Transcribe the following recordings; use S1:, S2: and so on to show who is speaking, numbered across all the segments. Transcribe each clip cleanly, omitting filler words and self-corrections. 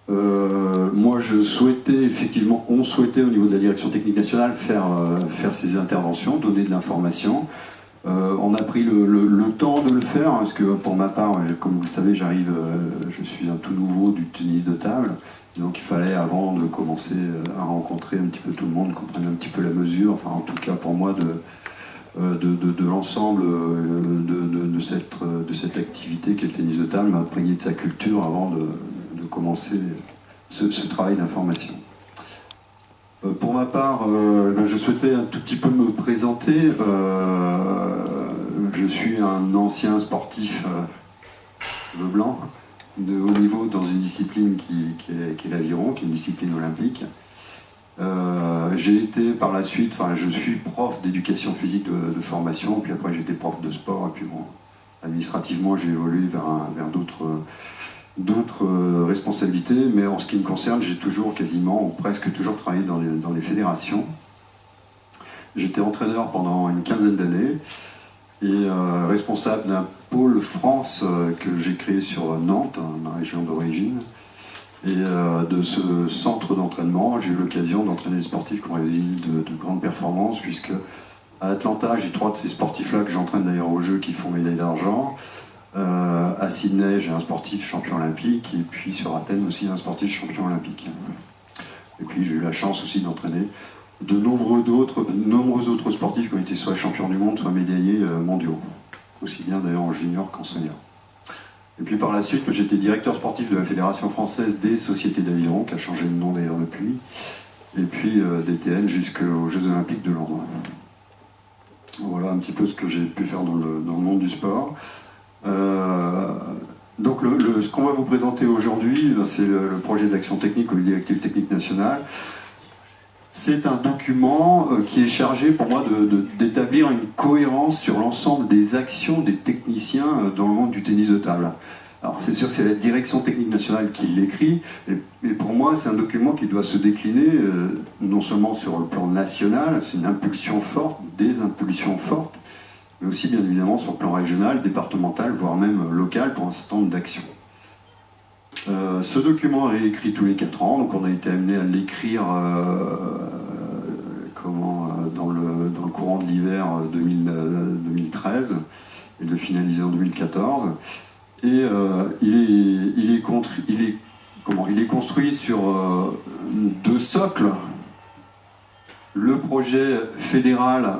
S1: Moi, je souhaitais, effectivement, on souhaitait au niveau de la direction technique nationale faire ces interventions, donner de l'information. On a pris le temps de le faire, hein, parce que pour ma part, comme vous le savez, je suis un tout nouveau du tennis de table. Donc il fallait, avant de commencer à rencontrer un petit peu tout le monde, comprendre un petit peu la mesure, enfin en tout cas pour moi, de l'ensemble de cette activité qu'est le tennis de table, m'imprégner de sa culture avant de commencer ce travail d'information. Pour ma part, je souhaitais un tout petit peu me présenter. Je suis un ancien sportif blanc de haut niveau dans une discipline qui est l'aviron, qui est une discipline olympique. J'ai été par la suite, je suis prof d'éducation physique de formation, puis après j'ai été prof de sport, et puis bon, administrativement j'ai évolué vers d'autres responsabilités, mais en ce qui me concerne, j'ai toujours quasiment, ou presque toujours travaillé dans les fédérations. J'étais entraîneur pendant une quinzaine d'années, et responsable d'un pôle France que j'ai créé sur Nantes, ma région d'origine. Et de ce centre d'entraînement, j'ai eu l'occasion d'entraîner des sportifs qui ont réalisé de grandes performances, puisque à Atlanta, j'ai 3 de ces sportifs-là que j'entraîne d'ailleurs aux Jeux qui font médaille d'argent. À Sydney, j'ai un sportif champion olympique, et puis sur Athènes aussi un sportif champion olympique. Et puis j'ai eu la chance aussi d'entraîner de nombreux autres sportifs qui ont été soit champions du monde, soit médaillés mondiaux, aussi bien d'ailleurs en junior qu'en senior. Et puis par la suite, j'étais directeur sportif de la Fédération française des sociétés d'aviron, qui a changé de nom d'ailleurs depuis, et puis DTN jusqu'aux Jeux Olympiques de Londres. Voilà un petit peu ce que j'ai pu faire dans le monde du sport. Donc ce qu'on va vous présenter aujourd'hui, c'est le projet d'action technique ou les directives techniques nationales. C'est un document qui est chargé pour moi d'établir une cohérence sur l'ensemble des actions des techniciens dans le monde du tennis de table. Alors c'est sûr que c'est la direction technique nationale qui l'écrit, mais pour moi c'est un document qui doit se décliner non seulement sur le plan national, c'est une impulsion forte, des impulsions fortes, mais aussi bien évidemment sur le plan régional, départemental, voire même local pour un certain nombre d'actions. Ce document est écrit tous les 4 ans, donc on a été amené à l'écrire dans le courant de l'hiver 2013 et de le finaliser en 2014. Et il est construit sur 2 socles. Le projet fédéral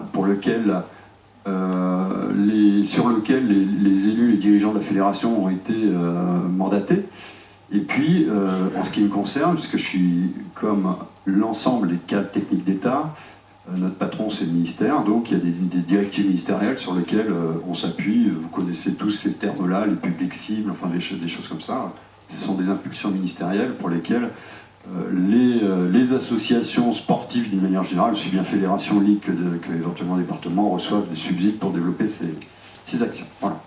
S1: sur lequel les élus, les dirigeants de la fédération ont été mandatés. Et puis, en ce qui me concerne, puisque je suis comme l'ensemble des cadres techniques d'État, notre patron c'est le ministère, donc il y a des directives ministérielles sur lesquelles on s'appuie. Vous connaissez tous ces termes-là, les publics cibles, enfin des choses comme ça. Ce sont des impulsions ministérielles pour lesquelles les associations sportives d'une manière générale, aussi bien fédération, ligue que éventuellement département, reçoivent des subsides pour développer ces actions. Voilà.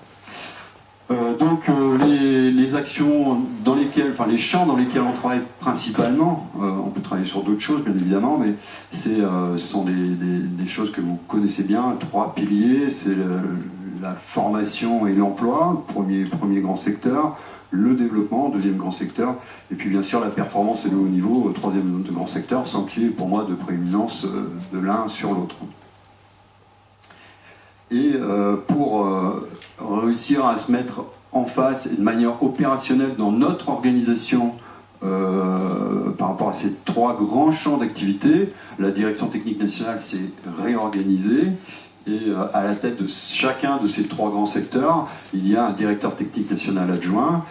S1: Donc les actions dans lesquelles, les champs dans lesquels on travaille principalement, on peut travailler sur d'autres choses bien évidemment, mais ce sont des choses que vous connaissez bien, 3 piliers, c'est la formation et l'emploi, premier grand secteur, le développement, 2e grand secteur, et puis bien sûr la performance et le haut niveau, 3e grand secteur, sans qu'il y ait pour moi de prééminence de l'un sur l'autre. Et pour réussir à se mettre en face et de manière opérationnelle dans notre organisation par rapport à ces 3 grands champs d'activité, la direction technique nationale s'est réorganisée et à la tête de chacun de ces 3 grands secteurs, il y a un directeur technique national adjoint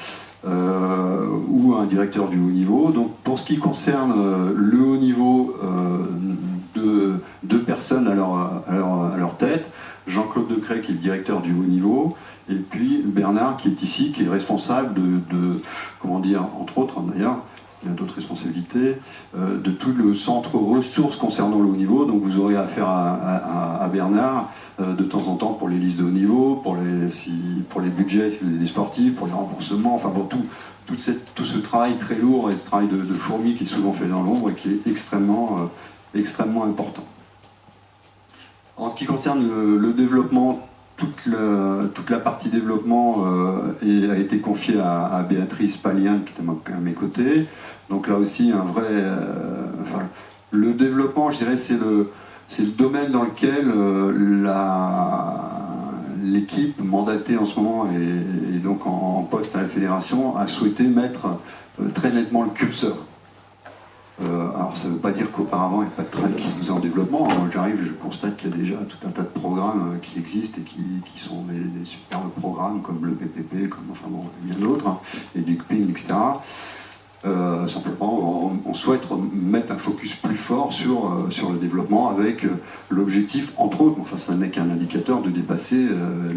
S1: ou un directeur du haut niveau. Donc pour ce qui concerne le haut niveau, 2 personnes à leur tête, Jean-Claude Decret qui est le directeur du haut niveau, et puis Bernard qui est ici, qui est responsable entre autres d'ailleurs, il y a d'autres responsabilités, de tout le centre ressources concernant le haut niveau. Donc vous aurez affaire à Bernard de temps en temps pour les listes de haut niveau, pour les budgets des sportifs, pour les remboursements, enfin pour tout ce travail très lourd et ce travail de fourmi qui est souvent fait dans l'ombre et qui est extrêmement important. En ce qui concerne le développement, toute la partie développement a été confiée à Béatrice Pallian, qui est à mes côtés. Donc là aussi, un vrai... enfin, le développement, je dirais, c'est le domaine dans lequel l'équipe mandatée en ce moment et donc en poste à la fédération a souhaité mettre très nettement le curseur. Alors ça ne veut pas dire qu'auparavant il n'y a pas de track qui nous est en développement. Moi j'arrive, je constate qu'il y a déjà tout un tas de programmes qui existent et qui sont des superbes programmes comme le PPP, comme enfin bon, bien d'autres, hein, et du CPIN, etc. Simplement, on souhaite mettre un focus plus fort sur le développement avec l'objectif, entre autres, enfin ça n'est qu'un indicateur, de dépasser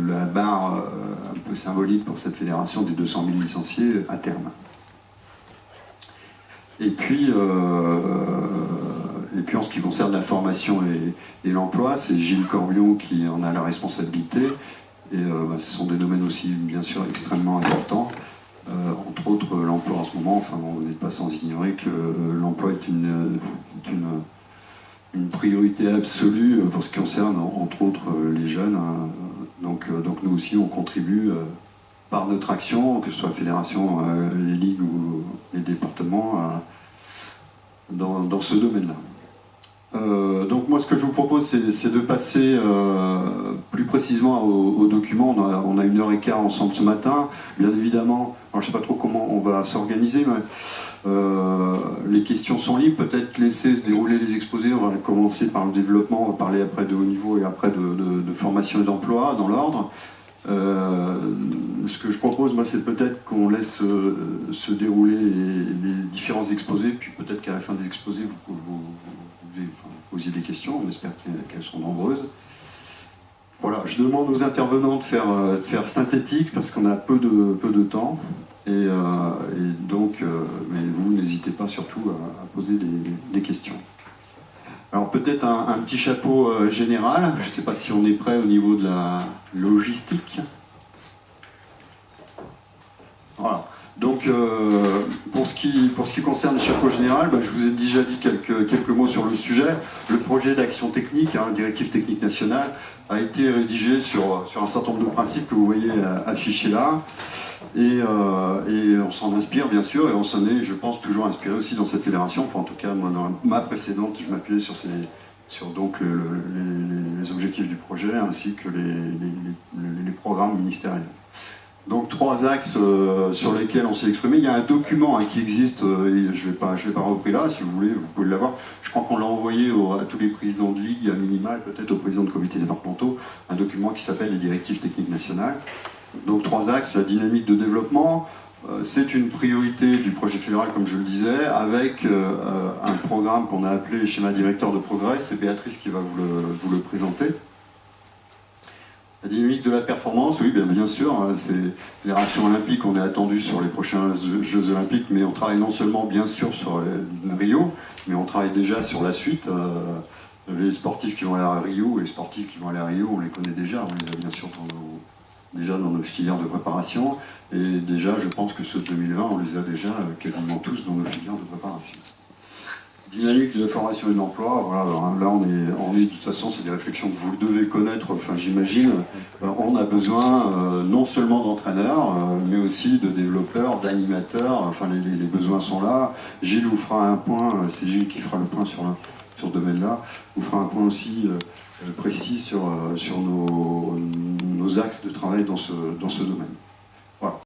S1: la barre un peu symbolique pour cette fédération des 200 000 licenciés à terme. Et puis en ce qui concerne la formation et l'emploi, c'est Gilles Corbion qui en a la responsabilité. Et ce sont des domaines aussi, bien sûr, extrêmement importants. Entre autres, l'emploi en ce moment, enfin, bon, vous n'êtes pas sans ignorer que l'emploi est une priorité absolue pour ce qui concerne, entre autres, les jeunes. Donc nous aussi, on contribue par notre action, que ce soit la fédération, les ligues ou les départements, dans ce domaine-là. Donc moi ce que je vous propose c'est de passer plus précisément au document. On a 1h15 ensemble ce matin. Bien évidemment, alors, je ne sais pas trop comment on va s'organiser, mais les questions sont libres. Peut-être laisser se dérouler les exposés. On va commencer par le développement, on va parler après de haut niveau et après de formation et d'emploi dans l'ordre. Ce que je propose, moi, c'est peut-être qu'on laisse se dérouler les différents exposés, puis peut-être qu'à la fin des exposés, vous posiez des questions, on espère qu'elles sont nombreuses. Voilà, je demande aux intervenants de faire synthétique, parce qu'on a peu de temps, et donc, mais vous, n'hésitez pas surtout à poser des questions. Alors peut-être un petit chapeau général, je ne sais pas si on est prêt au niveau de la logistique. Voilà. Donc pour ce qui concerne le chapeau général, je vous ai déjà dit quelques mots sur le sujet. Le projet d'action technique, directive technique nationale, a été rédigé sur un certain nombre de principes que vous voyez affichés là. Et on s'en inspire bien sûr, et on s'en est, je pense, toujours inspiré aussi dans cette fédération. Enfin en tout cas, moi dans ma précédente, je m'appuyais sur donc les objectifs du projet ainsi que les programmes ministériels. Donc 3 axes sur lesquels on s'est exprimé. Il y a un document qui existe, et je ne l'ai pas repris là, si vous voulez, vous pouvez l'avoir. Je crois qu'on l'a envoyé à tous les présidents de ligue, à minimal, peut-être aux présidents de comités départementaux, un document qui s'appelle les directives techniques nationales. Donc 3 axes, la dynamique de développement, c'est une priorité du projet fédéral, comme je le disais, avec un programme qu'on a appelé les schémas directeurs de progrès. C'est Béatrice qui va vous le présenter. La dynamique de la performance, oui, bien sûr, c'est les réactions olympiques, on est attendu sur les prochains Jeux olympiques, mais on travaille non seulement bien sûr sur Rio, mais on travaille déjà sur la suite. Les sportifs qui vont aller à Rio et les sportifs qui vont aller à Rio, on les connaît déjà, on les a bien sûr dans nos filières de préparation, et déjà je pense que ceux de 2020, on les a déjà quasiment tous dans nos filières de préparation. Dynamique de la formation et de l'emploi, voilà, là on est de toute façon, c'est des réflexions que vous devez connaître, enfin j'imagine, on a besoin non seulement d'entraîneurs, mais aussi de développeurs, d'animateurs, enfin les besoins sont là. Gilles vous fera un point, c'est Gilles qui fera le point sur ce domaine-là, vous fera un point aussi précis sur nos axes de travail dans ce domaine.